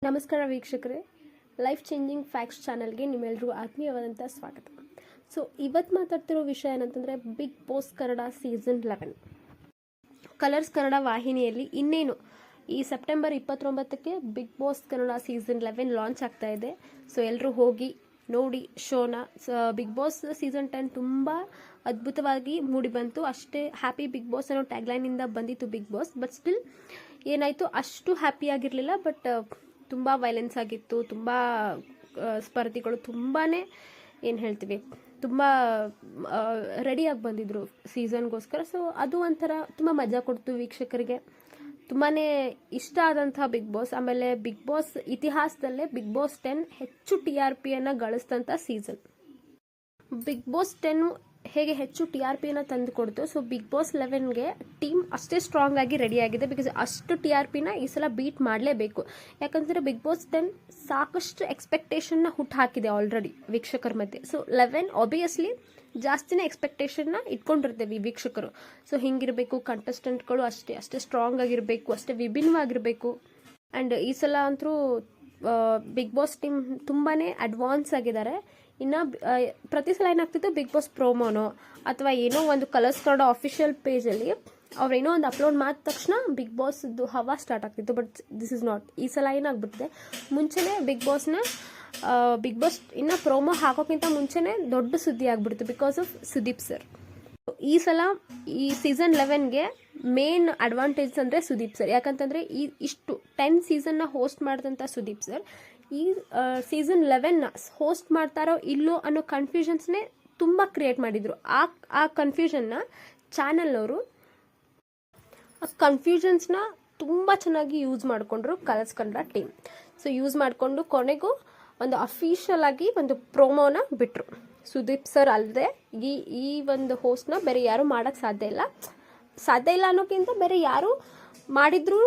ನಮಸ್ಕಾರ ವೀಕ್ಷಕರೇ, life changing facts ಚಾನಲ್ಗೆ ನಿಮ್ಮೆಲ್ಲರಿಗೂ ಆತ್ಮೀಯವಾದಂಥ ಸ್ವಾಗತ. ಸೊ ಇವತ್ತು ಮಾತಾಡ್ತಿರೋ ವಿಷಯ ಏನಂತಂದರೆ Bigg Boss Kannada season 11 Colors Kannada ವಾಹಿನಿಯಲ್ಲಿ ಇನ್ನೇನು ಈ ಸೆಪ್ಟೆಂಬರ್ 29ಕ್ಕೆ Bigg Boss Kannada season 11 launch ಆಗ್ತಾ ಇದೆ. ಸೊ ಎಲ್ಲರೂ ಹೋಗಿ ನೋಡಿ ಶೋನ. ಬಿಗ್ ಬಾಸ್ ಸೀಸನ್ 10 ತುಂಬ ಅದ್ಭುತವಾಗಿ ಮೂಡಿ ಬಂತು. ಅಷ್ಟೇ ಹ್ಯಾಪಿ ಬಿಗ್ ಬಾಸ್ ಅನ್ನೋ ಟ್ಯಾಗ್ಲೈನಿಂದ ಬಂದಿತ್ತು ಬಿಗ್ ಬಾಸ್. ಬಟ್ ಸ್ಟಿಲ್ ಏನಾಯಿತು, ಅಷ್ಟು ಹ್ಯಾಪಿ ಆಗಿರಲಿಲ್ಲ. ಬಟ್ ತುಂಬ ವೈಲೆನ್ಸ್ ಆಗಿತ್ತು. ತುಂಬ ಸ್ಪರ್ಧಿಗಳು ತುಂಬಾ ಏನು ಹೇಳ್ತೀವಿ, ತುಂಬ ರೆಡಿಯಾಗಿ ಬಂದಿದ್ರು ಸೀಸನ್ಗೋಸ್ಕರ. ಸೊ ಅದು ಒಂಥರ ತುಂಬ ಮಜಾ ಕೊಡ್ತು ವೀಕ್ಷಕರಿಗೆ. ತುಂಬಾ ಇಷ್ಟ ಆದಂಥ ಬಿಗ್ ಬಾಸ್. ಆಮೇಲೆ ಬಿಗ್ ಬಾಸ್ ಇತಿಹಾಸದಲ್ಲೇ ಬಿಗ್ ಬಾಸ್ 10 ಹೆಚ್ಚು TRPಯನ್ನು ಗಳಿಸಿದಂಥ ಸೀಸನ್. ಬಿಗ್ ಬಾಸ್ 10 ಹೇಗೆ ಹೆಚ್ಚು TRPಯನ್ನು ತಂದು ಕೊಡ್ತು, ಸೊ ಬಿಗ್ ಬಾಸ್ 11ಗೆ ಟೀಮ್ ಅಷ್ಟೇ ಸ್ಟ್ರಾಂಗ್ ಆಗಿ ರೆಡಿ ಆಗಿದೆ. ಬಿಕಾಸ್ ಅಷ್ಟು TRPನ ಈ ಸಲ ಬೀಟ್ ಮಾಡಲೇಬೇಕು. ಯಾಕಂದರೆ ಬಿಗ್ ಬಾಸ್ 10 ಸಾಕಷ್ಟು ಎಕ್ಸ್ಪೆಕ್ಟೇಷನ್ನ ಹುಟ್ಟು ಹಾಕಿದೆ ಆಲ್ರೆಡಿ ವೀಕ್ಷಕರ ಮಧ್ಯೆ. ಸೊ 11 ಆಬ್ವಿಯಸ್ಲಿ ಜಾಸ್ತಿನೇ ಎಕ್ಸ್ಪೆಕ್ಟೇಷನ್ನ ಇಟ್ಕೊಂಡಿರ್ತೇವೆ ವೀಕ್ಷಕರು. ಸೊ ಹಿಂಗಿರಬೇಕು, ಕಂಟೆಸ್ಟೆಂಟ್ಗಳು ಅಷ್ಟೇ ಸ್ಟ್ರಾಂಗ್ ಆಗಿರಬೇಕು, ಅಷ್ಟೇ ವಿಭಿನ್ನವಾಗಿರಬೇಕು. ಆ್ಯಂಡ್ ಈ ಸಲ ಅಂತೂ ಬಿಗ್ ಬಾಸ್ ಟೀಮ್ ತುಂಬಾ ಅಡ್ವಾನ್ಸ್ ಆಗಿದ್ದಾರೆ. ಇನ್ನು ಪ್ರತಿ ಸಲ ಏನಾಗ್ತಿತ್ತು, ಬಿಗ್ ಬಾಸ್ ಪ್ರೋಮೋನೋ ಅಥವಾ ಏನೋ ಒಂದು ಕಲರ್ಸ್ ಕನ್ನಡ ಆಫಿಷಿಯಲ್ ಪೇಜಲ್ಲಿ ಅವ್ರೇನೋ ಒಂದು ಅಪ್ಲೋಡ್ ಮಾಡಿದ ತಕ್ಷಣ ಬಿಗ್ ಬಾಸ್ದು ಹವಾ ಸ್ಟಾರ್ಟ್ ಆಗ್ತಿತ್ತು. But this is not. ಈ ಸಲ ಏನಾಗ್ಬಿಟ್ಟಿದೆ, ಮುಂಚೆನೇ ಬಿಗ್ ಬಾಸ್ ಇನ್ನು ಪ್ರೋಮೋ ಹಾಕೋಕ್ಕಿಂತ ಮುಂಚೆನೇ ದೊಡ್ಡ ಸುದ್ದಿ ಆಗ್ಬಿಡ್ತು ಬಿಕಾಸ್ ಆಫ್ ಸುದೀಪ್ ಸರ್. ಈ ಸಲ ಈ ಸೀಸನ್ 11ಗೆ ಮೇನ್ ಅಡ್ವಾಂಟೇಜ್ ಅಂದರೆ ಸುದೀಪ್ ಸರ್. ಯಾಕಂತಂದರೆ ಇಷ್ಟು 10 ಸೀಸನ್ನ ಹೋಸ್ಟ್ ಮಾಡಿದಂಥ ಸುದೀಪ್ ಸರ್ ಈ ಸೀಸನ್ 11ನ ಹೋಸ್ಟ್ ಮಾಡ್ತಾರೋ ಇಲ್ಲೋ ಅನ್ನೋ ಕನ್ಫ್ಯೂಷನ್ಸ್ನೇ ತುಂಬ ಕ್ರಿಯೇಟ್ ಮಾಡಿದರು. ಆ ಕನ್ಫ್ಯೂಷನ್ನ ಚಾನಲ್ನವರು ಕನ್ಫ್ಯೂಷನ್ಸ್ನ ತುಂಬ ಚೆನ್ನಾಗಿ ಯೂಸ್ ಮಾಡಿಕೊಂಡ್ರು colours Kannada team. So use ಮಾಡಿಕೊಂಡು ಕೊನೆಗೂ ಒಂದು ಅಫಿಷಿಯಲ್ ಆಗಿ ಒಂದು ಪ್ರೋಮೋನ ಬಿಟ್ಟರು. ಸುದೀಪ್ ಸರ್ ಅಲ್ಲದೆ ಈ ಒಂದು ಹೋಸ್ಟ್ನ ಬೇರೆ ಯಾರು ಮಾಡೋಕ್ಕೆ ಸಾಧ್ಯ ಇಲ್ಲ ಅನ್ನೋಕ್ಕಿಂತ ಬೇರೆ ಯಾರು ಮಾಡಿದ್ರು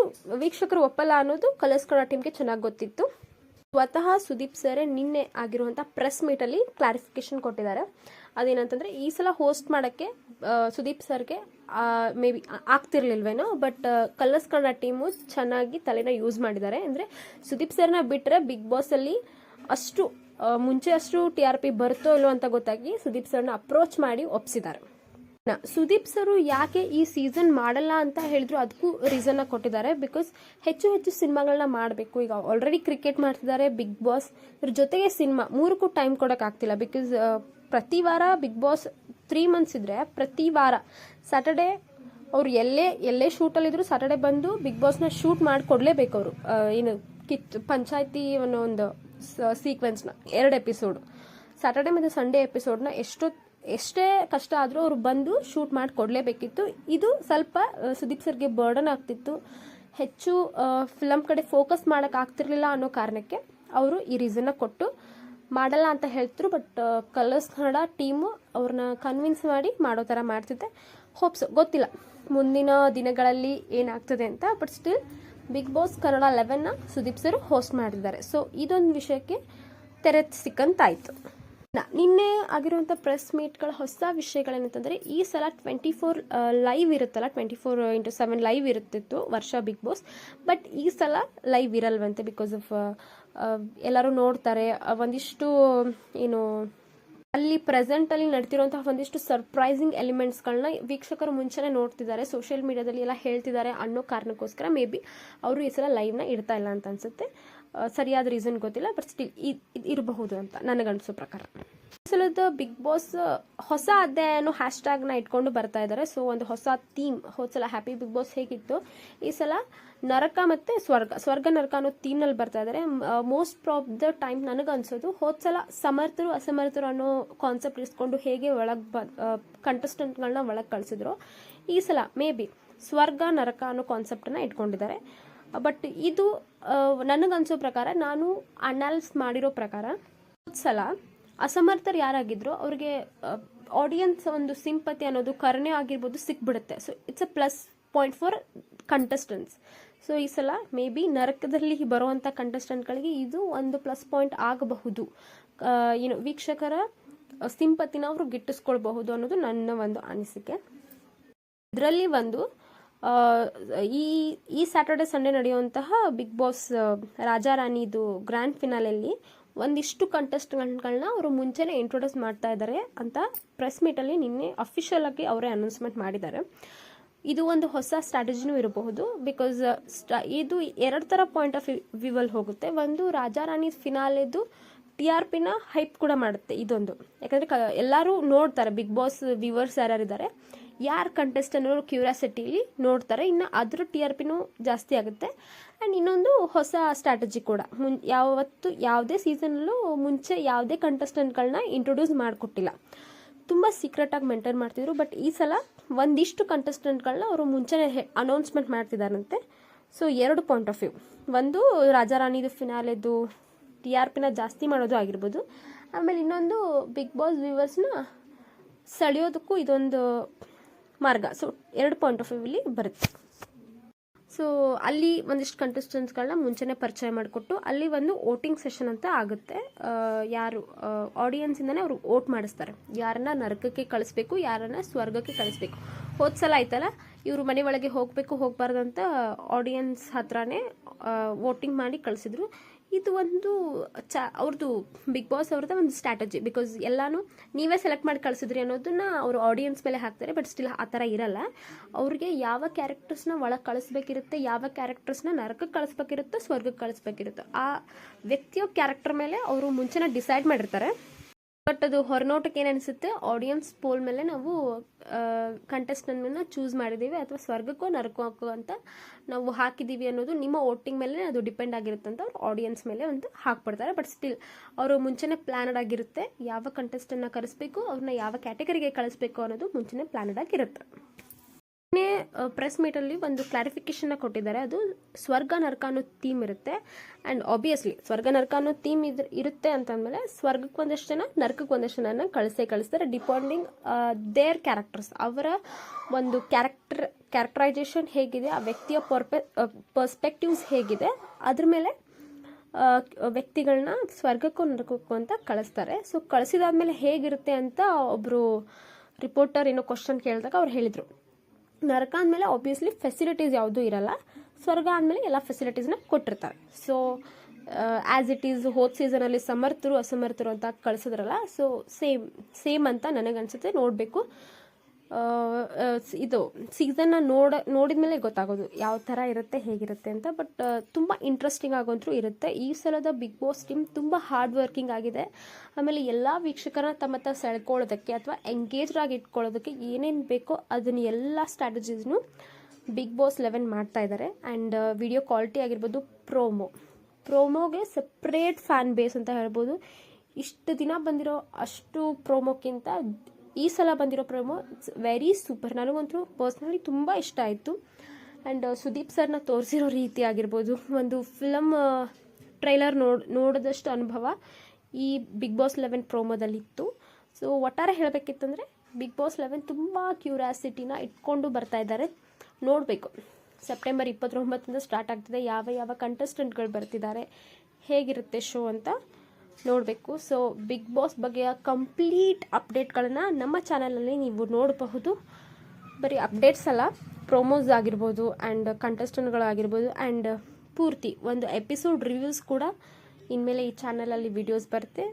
ವೀಕ್ಷಕರು ಒಪ್ಪಲ್ಲ ಅನ್ನೋದು ಕಲರ್ಸ್ ಕನ್ನಡ ಟೀಮ್ಗೆ ಚೆನ್ನಾಗಿ ಗೊತ್ತಿತ್ತು. ಸ್ವತಃ ಸುದೀಪ್ ಸರೇ ನಿನ್ನೆ ಆಗಿರುವಂಥ ಪ್ರೆಸ್ ಮೀಟಲ್ಲಿ ಕ್ಲಾರಿಫಿಕೇಶನ್ ಕೊಟ್ಟಿದ್ದಾರೆ. ಅದೇನಂತಂದರೆ ಈ ಸಲ ಹೋಸ್ಟ್ ಮಾಡೋಕ್ಕೆ ಸುದೀಪ್ ಸರ್ಗೆ ಮೇ ಬಿ ಆಗ್ತಿರ್ಲಿಲ್ವೇನೋ, ಬಟ್ ಕಲರ್ಸ್ ಕನ್ನಡ ಟೀಮು ಚೆನ್ನಾಗಿ ತಲೆನ ಯೂಸ್ ಮಾಡಿದ್ದಾರೆ. ಅಂದರೆ ಸುದೀಪ್ ಸರ್ನ ಬಿಟ್ಟರೆ ಬಿಗ್ ಬಾಸಲ್ಲಿ ಮುಂಚೆ ಅಷ್ಟು TRP ಬರುತ್ತೋ ಇಲ್ಲೋ ಅಂತ ಗೊತ್ತಾಗಿ ಸುದೀಪ್ ಸರ್ನ ಅಪ್ರೋಚ್ ಮಾಡಿ ಒಪ್ಸಿದ್ದಾರೆ. ಸುದೀಪ್ ಸರು ಯಾಕೆ ಈ ಸೀಸನ್ ಮಾಡಲ್ಲ ಅಂತ ಹೇಳಿದ್ರು, ಅದಕ್ಕೂ ರೀಸನ್ನ ಕೊಟ್ಟಿದ್ದಾರೆ. ಬಿಕಾಸ್ ಹೆಚ್ಚು ಸಿನಿಮಾಗಳನ್ನ ಮಾಡಬೇಕು. ಈಗ ಆಲ್ರೆಡಿ ಕ್ರಿಕೆಟ್ ಮಾಡ್ತಿದ್ದಾರೆ ಬಿಗ್ ಬಾಸ್, ಇದ್ರ ಜೊತೆಗೆ ಸಿನಿಮಾ, ಮೂರಕ್ಕೂ ಟೈಮ್ ಕೊಡೋಕ್ಕಾಗ್ತಿಲ್ಲ. ಬಿಕಾಸ್ ಪ್ರತಿ ವಾರ ಬಿಗ್ ಬಾಸ್ 3 ಮಂತ್ಸ್ ಇದ್ರೆ ಪ್ರತಿ ವಾರ ಸ್ಯಾಟರ್ಡೆ ಅವ್ರು ಎಲ್ಲೇ ಶೂಟಲ್ಲಿದ್ರು ಸ್ಯಾಟರ್ಡೆ ಬಂದು ಬಿಗ್ ಬಾಸ್ನ ಶೂಟ್ ಮಾಡಿಕೊಡ್ಲೇಬೇಕು. ಅವರು ಏನು ಪಂಚಾಯತಿ ಅನ್ನೋ ಒಂದು ಸೀಕ್ವೆನ್ಸ್ನ 2 ಎಪಿಸೋಡು ಸ್ಯಾಟರ್ಡೆ ಮತ್ತು ಸಂಡೇ ಎಪಿಸೋಡ್ನ ಎಷ್ಟೇ ಕಷ್ಟ ಆದರೂ ಅವರು ಬಂದು ಶೂಟ್ ಮಾಡಿ ಕೊಡಲೇಬೇಕಿತ್ತು. ಇದು ಸ್ವಲ್ಪ ಸುದೀಪ್ ಸರ್ಗೆ ಬರ್ಡನ್ ಆಗ್ತಿತ್ತು. ಹೆಚ್ಚು ಫಿಲಮ್ ಕಡೆ ಫೋಕಸ್ ಮಾಡೋಕ್ಕಾಗ್ತಿರ್ಲಿಲ್ಲ ಅನ್ನೋ ಕಾರಣಕ್ಕೆ ಅವರು ಈ ರೀಸನ್ನ ಕೊಟ್ಟು ಮಾಡಲ್ಲ ಅಂತ ಹೇಳ್ತಿದ್ರು. ಬಟ್ ಕಲರ್ಸ್ ಕನ್ನಡ ಟೀಮು ಅವ್ರನ್ನ ಕನ್ವಿನ್ಸ್ ಮಾಡಿ ಮಾಡೋ ಥರ ಮಾಡ್ತಿದ್ದೆ. ಹೋಪ್ಸ್ ಗೊತ್ತಿಲ್ಲ ಮುಂದಿನ ದಿನಗಳಲ್ಲಿ ಏನಾಗ್ತದೆ ಅಂತ. But still Bigg Boss Kannada 11ನ ಸುದೀಪ್ ಸರ್ ಹೋಸ್ಟ್ ಮಾಡಿದ್ದಾರೆ. ಸೊ ಇದೊಂದು ವಿಷಯಕ್ಕೆ ತೆರೆ ಸಿಕ್ಕಂತಾಯಿತು. ನಿನ್ನೆ ಆಗಿರುವಂಥ ಪ್ರೆಸ್ ಮೀಟ್ಗಳ ಹೊಸ ವಿಷಯಗಳೇನಂತಂದರೆ, ಈ ಸಲ 24 ಲೈವ್ ಇರುತ್ತಲ್ಲ, 24x7 ಲೈವ್ ಇರುತ್ತಿತ್ತು ವರ್ಷ ಬಿಗ್ ಬಾಸ್. ಬಟ್ ಈ ಸಲ ಲೈವ್ ಇರಲ್ವಂತೆ. ಬಿಕಾಸ್ ಆಫ್ ಎಲ್ಲರೂ ನೋಡ್ತಾರೆ ಒಂದಿಷ್ಟು ಏನು ಅಲ್ಲಿ ಪ್ರೆಸೆಂಟಲ್ಲಿ ನಡ್ತಿರೋಂತಹ ಒಂದಿಷ್ಟು ಸರ್ಪ್ರೈಸಿಂಗ್ ಎಲಿಮೆಂಟ್ಸ್ಗಳನ್ನ ವೀಕ್ಷಕರು ಮುಂಚೆನೇ ನೋಡ್ತಿದ್ದಾರೆ, ಸೋಷಿಯಲ್ ಮೀಡಿಯಾದಲ್ಲಿ ಎಲ್ಲ ಹೇಳ್ತಿದ್ದಾರೆ ಅನ್ನೋ ಕಾರಣಕ್ಕೋಸ್ಕರ ಮೇ ಬಿ ಅವರು ಈ ಸಲ ಲೈವ್ನ ಇಡ್ತಾ ಇಲ್ಲ ಅಂತ ಅನ್ಸುತ್ತೆ. ಸರಿಯಾದ ರೀಸನ್ ಗೊತ್ತಿಲ್ಲ. ಬಟ್ ಸ್ಟಿಲ್ ಇರಬಹುದು ಅಂತ ನನಗನ್ಸೋ ಪ್ರಕಾರ. ಈ ಸಲದ ಬಿಗ್ ಬಾಸ್ ಹೊಸ ಅಧ್ಯಾಯ ಅನ್ನೋ ಹ್ಯಾಶ್ಟ್ಯಾಗ್ನ ಇಟ್ಕೊಂಡು ಬರ್ತಾ ಇದ್ದಾರೆ. ಸೊ ಒಂದು ಹೊಸ ಥೀಮ್. ಹೋದ ಸಲ ಹ್ಯಾಪಿ ಬಿಗ್ ಬಾಸ್ ಹೇಗಿತ್ತು, ಈ ಸಲ ನರಕ ಮತ್ತು ಸ್ವರ್ಗ ನರಕ ಅನ್ನೋ ಥೀಮ್ನಲ್ಲಿ ಬರ್ತಾ ಇದ್ದಾರೆ. ಮೋಸ್ಟ್ ಆಫ್ ದ ಟೈಮ್ ನನಗನ್ಸೋದು ಹೋದ ಸಲ ಸಮರ್ಥರು ಅಸಮರ್ಥರು ಅನ್ನೋ ಕಾನ್ಸೆಪ್ಟ್ ಇಸ್ಕೊಂಡು ಹೇಗೆ ಕಂಟೆಸ್ಟೆಂಟ್ಗಳನ್ನ ಒಳಗೆ ಕಳಿಸಿದ್ರು, ಈ ಸಲ ಮೇ ಬಿ ಸ್ವರ್ಗ ನರಕ ಅನ್ನೋ ಕಾನ್ಸೆಪ್ಟನ್ನು ಇಟ್ಕೊಂಡಿದ್ದಾರೆ. ಬಟ್ ಇದು ನನಗನ್ಸೋ ಪ್ರಕಾರ, ನಾನು ಅನಾಲಿಸ್ ಮಾಡಿರೋ ಪ್ರಕಾರ, ಸಲ ಅಸಮರ್ಥರು ಯಾರಾಗಿದ್ರು ಅವ್ರಿಗೆ ಆಡಿಯನ್ಸ್ ಒಂದು ಸಿಂಪತಿ ಅನ್ನೋದು, ಕರುಣೆ ಆಗಿರ್ಬೋದು, ಸಿಕ್ಬಿಡುತ್ತೆ. So it's a plus point for contestants. So ಈ ಸಲ ಮೇ ಬಿ ನರಕದಲ್ಲಿ ಬರುವಂಥ ಕಂಟೆಸ್ಟೆಂಟ್ಗಳಿಗೆ ಇದು ಒಂದು ಪ್ಲಸ್ ಪಾಯಿಂಟ್ ಆಗಬಹುದು. ವೀಕ್ಷಕರ ಸಿಂಪತಿನ ಅವರು ಗಿಟ್ಟಿಸ್ಕೊಳ್ಬಹುದು ಅನ್ನೋದು ನನ್ನ ಒಂದು ಅನಿಸಿಕೆ. ಇದರಲ್ಲಿ ಒಂದು ಈ ಈ ಸ್ಯಾಟರ್ಡೆ ಸಂಡೇ ನಡೆಯುವಂತಹ ಬಿಗ್ ಬಾಸ್ ರಾಜಾ ರಾಣಿದು ಗ್ರ್ಯಾಂಡ್ ಫಿನಾಲೆಯಲ್ಲಿ ಒಂದಿಷ್ಟು ಕಂಟೆಸ್ಟೆಂಟ್ಗಳನ್ನ ಅವರು ಮುಂಚೆನೇ ಇಂಟ್ರೊಡ್ಯೂಸ್ ಮಾಡ್ತಾ ಇದ್ದಾರೆ ಅಂತ ಪ್ರೆಸ್ ಮೀಟಲ್ಲಿ ನಿನ್ನೆ ಅಫಿಷಿಯಲ್ ಆಗಿ ಅವರೇ ಅನೌನ್ಸ್ಮೆಂಟ್ ಮಾಡಿದ್ದಾರೆ. ಇದು ಒಂದು ಹೊಸ ಸ್ಟ್ರಾಟಜಿನೂ ಇರಬಹುದು. ಬಿಕಾಸ್ ಇದು ಎರಡು ಥರ ಪಾಯಿಂಟ್ ಆಫ್ ವ್ಯೂವಲ್ಲಿ ಹೋಗುತ್ತೆ. ಒಂದು ರಾಜಾ ರಾಣಿ ಫಿನಾಲೆದು TRPನ ಹೈಪ್ ಕೂಡ ಮಾಡುತ್ತೆ ಇದೊಂದು. ಯಾಕಂದರೆ ಎಲ್ಲರೂ ನೋಡ್ತಾರೆ, ಬಿಗ್ ಬಾಸ್ ವ್ಯೂವರ್ಸ್ ಯಾರ್ಯಾರಿದ್ದಾರೆ, ಯಾರು ಕಂಟೆಸ್ಟೆಂಟ್ ಅನ್ನೋ ಕ್ಯೂರಿಯಾಸಿಟಿಲಿ ನೋಡ್ತಾರೆ. ಇನ್ನು ಅದ್ರ TRPನೂ ಜಾಸ್ತಿ ಆಗುತ್ತೆ. ಆ್ಯಂಡ್ ಇನ್ನೊಂದು ಹೊಸ ಸ್ಟ್ರಾಟಜಿ ಕೂಡ, ಯಾವತ್ತು ಯಾವುದೇ ಸೀಸನಲ್ಲೂ ಮುಂಚೆ ಯಾವುದೇ ಕಂಟೆಸ್ಟೆಂಟ್ಗಳನ್ನ ಇಂಟ್ರೊಡ್ಯೂಸ್ ಮಾಡಿಕೊಟ್ಟಿಲ್ಲ. ತುಂಬ ಸೀಕ್ರೆಟಾಗಿ ಮೇಂಟೈನ್ ಮಾಡ್ತಿದ್ರು. ಬಟ್ ಈ ಸಲ ಒಂದಿಷ್ಟು ಕಂಟೆಸ್ಟೆಂಟ್ಗಳನ್ನ ಅವರು ಮುಂಚೆನೇ ಅನೌನ್ಸ್ಮೆಂಟ್ ಮಾಡ್ತಿದ್ದಾರಂತೆ. ಸೊ ಎರಡು ಪಾಯಿಂಟ್ ಆಫ್ ವ್ಯೂ, ಒಂದು ರಾಜಾ ರಾಣಿದು ಫಿನಾಲೆದು TRPನ ಜಾಸ್ತಿ ಮಾಡೋದು ಆಗಿರ್ಬೋದು. ಆಮೇಲೆ ಇನ್ನೊಂದು ಬಿಗ್ ಬಾಸ್ ವ್ಯೂವರ್ಸ್ನ ಸೆಳೆಯೋದಕ್ಕೂ ಇದೊಂದು ಮಾರ್ಗ. ಸೊ ಎರಡು ಪಾಯಿಂಟ್ ಆಫ್ ವ್ಯೂಲಿ ಬರುತ್ತೆ. ಸೊ ಅಲ್ಲಿ ಒಂದಿಷ್ಟು ಕಂಟೆಸ್ಟೆಂಟ್ಸ್ಗಳನ್ನ ಮುಂಚೆನೇ ಪರಿಚಯ ಮಾಡಿಕೊಟ್ಟು ಅಲ್ಲಿ ಒಂದು ವೋಟಿಂಗ್ ಸೆಷನ್ ಅಂತ ಆಗುತ್ತೆ. ಯಾರು ಆಡಿಯನ್ಸಿಂದನೇ ಅವರು ವೋಟ್ ಮಾಡಿಸ್ತಾರೆ, ಯಾರನ್ನ ನರಕಕ್ಕೆ ಕಳಿಸ್ಬೇಕು, ಯಾರನ್ನ ಸ್ವರ್ಗಕ್ಕೆ ಕಳಿಸ್ಬೇಕು. ಹೋದ ಸಲ ಆಯ್ತಲ್ಲ, ಇವರು ಮನೆ ಒಳಗೆ ಹೋಗಬೇಕು ಹೋಗಬಾರ್ದು ಅಂತ ಆಡಿಯನ್ಸ್ ಹತ್ರನೇ ವೋಟಿಂಗ್ ಮಾಡಿ ಕಳಿಸಿದ್ರು. ಇದು ಒಂದು ಅವ್ರದ್ದು ಬಿಗ್ ಬಾಸ್ ಅವ್ರದ್ದು ಒಂದು ಸ್ಟ್ರಾಟಜಿ. ಬಿಕಾಸ್ ಎಲ್ಲಾನು ನೀವೇ ಸೆಲೆಕ್ಟ್ ಮಾಡಿ ಕಳಿಸಿದ್ರಿ ಅನ್ನೋದನ್ನ ಅವರು ಆಡಿಯನ್ಸ್ ಮೇಲೆ ಹಾಕ್ತಾರೆ. ಬಟ್ ಸ್ಟಿಲ್ ಆ ಥರ ಇರಲ್ಲ. ಅವ್ರಿಗೆ ಯಾವ ಕ್ಯಾರೆಕ್ಟರ್ಸ್ನ ಒಳಗೆ ಕಳಿಸ್ಬೇಕಿರುತ್ತೆ, ಯಾವ ಕ್ಯಾರೆಕ್ಟರ್ಸ್ನ ನರಕಕ್ಕೆ ಕಳಿಸ್ಬೇಕಿರುತ್ತೋ, ಸ್ವರ್ಗಕ್ಕೆ ಕಳಿಸ್ಬೇಕಿರುತ್ತೋ, ಆ ವ್ಯಕ್ತಿಯ ಕ್ಯಾರೆಕ್ಟರ್ ಮೇಲೆ ಅವರು ಮುಂಚೆನೇ ಡಿಸೈಡ್ ಮಾಡಿರ್ತಾರೆ. ಬಟ್ ಅದು ಹೊರನೋಟಕ್ಕೆ ಏನು ಅನಿಸುತ್ತೆ, ಆಡಿಯನ್ಸ್ ಪೋಲ್ ಮೇಲೆ ನಾವು ಕಂಟೆಸ್ಟೆಂಟ್ನ ಚೂಸ್ ಮಾಡಿದ್ದೀವಿ ಅಥವಾ ಸ್ವರ್ಗಕ್ಕೋ ನರಕಕ್ಕೋ ಅಂತ ನಾವು ಹಾಕಿದ್ದೀವಿ ಅನ್ನೋದು ನಿಮ್ಮ ವೋಟಿಂಗ್ ಮೇಲೆ ಅದು ಡಿಪೆಂಡ್ ಆಗಿರುತ್ತೆ ಅಂತ ಅವ್ರು ಆಡಿಯನ್ಸ್ ಮೇಲೆ ಒಂದು ಹಾಕ್ಬಿಡ್ತಾರೆ. ಬಟ್ ಸ್ಟಿಲ್ ಅವರು ಮುಂಚೆನೇ ಪ್ಲಾನಡ್ ಆಗಿರುತ್ತೆ, ಯಾವ ಕಂಟೆಸ್ಟೆಂಟ್ನ ಕಳಿಸ್ಬೇಕು, ಅವ್ರನ್ನ ಯಾವ ಕ್ಯಾಟಗರಿಗೆ ಕಳಿಸ್ಬೇಕು ಅನ್ನೋದು ಮುಂಚೆನೇ ಪ್ಲಾನಡ್ ಆಗಿರುತ್ತೆ. ಪ್ರೆಸ್ ಮೀಟಲ್ಲಿ ಒಂದು ಕ್ಲಾರಿಫಿಕೇಶನ್ನ ಕೊಟ್ಟಿದ್ದಾರೆ. ಅದು ಸ್ವರ್ಗ ನರಕ ಅನ್ನೋ ಥೀಮ್ ಇರುತ್ತೆ. ಆ್ಯಂಡ್ ಆಬ್ವಿಯಸ್ಲಿ ಸ್ವರ್ಗ ನರಕ ಅನ್ನೋ ಥೀಮ್ ಇರುತ್ತೆ ಅಂತಂದಮೇಲೆ ಸ್ವರ್ಗಕ್ಕೆ ಒಂದಷ್ಟು ಜನ, ನರಕಕ್ಕೆ ಒಂದಷ್ಟು ಜನ ಕಳಿಸ್ತಾರೆ. ಡಿಪೆಂಡಿಂಗ್ ದೇರ್ ಕ್ಯಾರೆಕ್ಟರ್ಸ್, ಅವರ ಒಂದು ಕ್ಯಾರೆಕ್ಟರೈಸೇಷನ್ ಹೇಗಿದೆ, ಆ ವ್ಯಕ್ತಿಯ ಪರ್ಸ್ಪೆಕ್ಟಿವ್ಸ್ ಹೇಗಿದೆ, ಅದ್ರ ಮೇಲೆ ವ್ಯಕ್ತಿಗಳನ್ನ ಸ್ವರ್ಗಕ್ಕೂ ನರಕಕ್ಕೂ ಅಂತ ಕಳಿಸ್ತಾರೆ. ಸೊ ಕಳಿಸಿದಾದ್ಮೇಲೆ ಹೇಗಿರುತ್ತೆ ಅಂತ ಒಬ್ಬರು ರಿಪೋರ್ಟರ್ ಏನೋ ಕ್ವಶನ್ ಕೇಳಿದಾಗ ಅವ್ರು ಹೇಳಿದರು, ನರಕ ಅಂದಮೇಲೆ ಆಬ್ವಿಯಸ್ಲಿ ಫೆಸಿಲಿಟೀಸ್ ಯಾವುದೂ ಇರಲ್ಲ, ಸ್ವರ್ಗ ಅಂದಮೇಲೆ ಎಲ್ಲ ಫೆಸಿಲಿಟೀಸ್ನ ಕೊಟ್ಟಿರ್ತಾರೆ. ಸೊ ಆ್ಯಸ್ ಇಟ್ ಈಸ್ ಹೋದ ಸೀಸನಲ್ಲಿ ಸಮರ್ಥರು ಅಸಮರ್ಥರು ಅಂತ ಕಳಿಸಿದ್ರಲ್ಲ, ಸೊ ಸೇಮ್ ಅಂತ ನನಗನ್ಸುತ್ತೆ. ನೋಡಬೇಕು, ಇದು ಸೀಸನ್ನ ನೋಡಿದ ಮೇಲೆ ಗೊತ್ತಾಗೋದು ಯಾವ ಥರ ಇರುತ್ತೆ, ಹೇಗಿರುತ್ತೆ ಅಂತ. ಬಟ್ ತುಂಬ ಇಂಟ್ರೆಸ್ಟಿಂಗ್ ಆಗೋಂತೂ ಇರುತ್ತೆ. ಈ ಸಲದ ಬಿಗ್ ಬಾಸ್ ಟೀಮ್ ತುಂಬ ಹಾರ್ಡ್ ವರ್ಕಿಂಗ್ ಆಗಿದೆ. ಆಮೇಲೆ ಎಲ್ಲ ವೀಕ್ಷಕರನ್ನ ತಮ್ಮ ಹತ್ರ ಸೆಳ್ಕೊಳ್ಳೋದಕ್ಕೆ ಅಥವಾ ಎಂಗೇಜ್ಡ್ ಆಗಿ ಇಟ್ಕೊಳ್ಳೋದಕ್ಕೆ ಏನೇನು ಬೇಕೋ ಅದನ್ನ ಎಲ್ಲ ಸ್ಟ್ರಾಟಜೀಸ್ನು ಬಿಗ್ ಬಾಸ್ 11 ಮಾಡ್ತಾ ಇದ್ದಾರೆ. ಆ್ಯಂಡ್ ವಿಡಿಯೋ ಕ್ವಾಲಿಟಿ ಆಗಿರ್ಬೋದು, ಪ್ರೋಮೋಗೆ ಸಪ್ರೇಟ್ ಫ್ಯಾನ್ ಬೇಸ್ ಅಂತ ಹೇಳ್ಬೋದು. ಇಷ್ಟು ದಿನ ಬಂದಿರೋ ಅಷ್ಟು ಪ್ರೋಮೋಕ್ಕಿಂತ ಈ ಸಲ ಬಂದಿರೋ ಪ್ರೋಮೋ ಇಟ್ಸ್ ವೆರಿ ಸೂಪರ್. ನನಗಂತೂ ಪರ್ಸ್ನಲಿ ತುಂಬ ಇಷ್ಟ ಆಯಿತು. ಆ್ಯಂಡ್ ಸುದೀಪ್ ಸರ್ನ ತೋರಿಸಿರೋ ರೀತಿ ಆಗಿರ್ಬೋದು, ಒಂದು ಫಿಲಮ್ ಟ್ರೈಲರ್ ನೋಡಿದಷ್ಟು ಅನುಭವ ಈ ಬಿಗ್ ಬಾಸ್ 11 ಪ್ರೋಮೋದಲ್ಲಿತ್ತು. ಸೊ ಒಟ್ಟಾರೆ ಹೇಳಬೇಕಿತ್ತಂದರೆ ಬಿಗ್ ಬಾಸ್ 11 ತುಂಬ ಕ್ಯೂರಿಯಾಸಿಟಿನ ಇಟ್ಕೊಂಡು ಬರ್ತಾ ಇದ್ದಾರೆ. ನೋಡಬೇಕು, ಸೆಪ್ಟೆಂಬರ್ 29 ಸ್ಟಾರ್ಟ್ ಆಗ್ತಿದೆ. ಯಾವ ಕಂಟೆಸ್ಟೆಂಟ್ಗಳು ಬರ್ತಿದ್ದಾರೆ, ಹೇಗಿರುತ್ತೆ ಶೋ ಅಂತ ನೋಡಬೇಕು. ಸೊ ಬಿಗ್ ಬಾಸ್ ಬಗ್ಗೆಯ ಕಂಪ್ಲೀಟ್ ಅಪ್ಡೇಟ್ಗಳನ್ನು ನಮ್ಮ ಚಾನಲಲ್ಲಿ ನೀವು ನೋಡಬಹುದು. ಬರೀ ಅಪ್ಡೇಟ್ಸ್ ಅಲ್ಲ, ಪ್ರೋಮೋಸ್ ಆಗಿರ್ಬೋದು ಆ್ಯಂಡ್ ಕಂಟೆಸ್ಟೆಂಟ್ಗಳಾಗಿರ್ಬೋದು ಆ್ಯಂಡ್ ಪೂರ್ತಿ ಒಂದು ಎಪಿಸೋಡ್ ರಿವ್ಯೂಸ್ ಕೂಡ ಇನ್ಮೇಲೆ ಈ ಚಾನಲಲ್ಲಿ ವಿಡಿಯೋಸ್ ಬರುತ್ತೆ.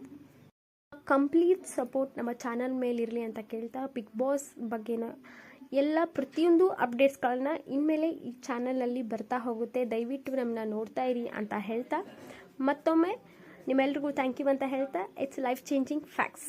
ಕಂಪ್ಲೀಟ್ ಸಪೋರ್ಟ್ ನಮ್ಮ ಚಾನಲ್ ಮೇಲಿರಲಿ ಅಂತ ಕೇಳ್ತಾ, ಬಿಗ್ ಬಾಸ್ ಬಗ್ಗೆನ ಎಲ್ಲ ಪ್ರತಿಯೊಂದು ಅಪ್ಡೇಟ್ಸ್ಗಳನ್ನ ಇನ್ಮೇಲೆ ಈ ಚಾನಲಲ್ಲಿ ಬರ್ತಾ ಹೋಗುತ್ತೆ. ದಯವಿಟ್ಟು ನಮ್ಮನ್ನ ನೋಡ್ತಾ ಇರಿ ಅಂತ ಹೇಳ್ತಾ, ಮತ್ತೊಮ್ಮೆ ನಿಮ್ಮೆಲ್ರಿಗೂ ಥ್ಯಾಂಕ್ ಯು ಅಂತ ಹೇಳ್ತಾ, ಇಟ್ಸ್ ಲೈಫ್ ಚೇಂಜಿಂಗ್ ಫ್ಯಾಕ್ಟ್ಸ್.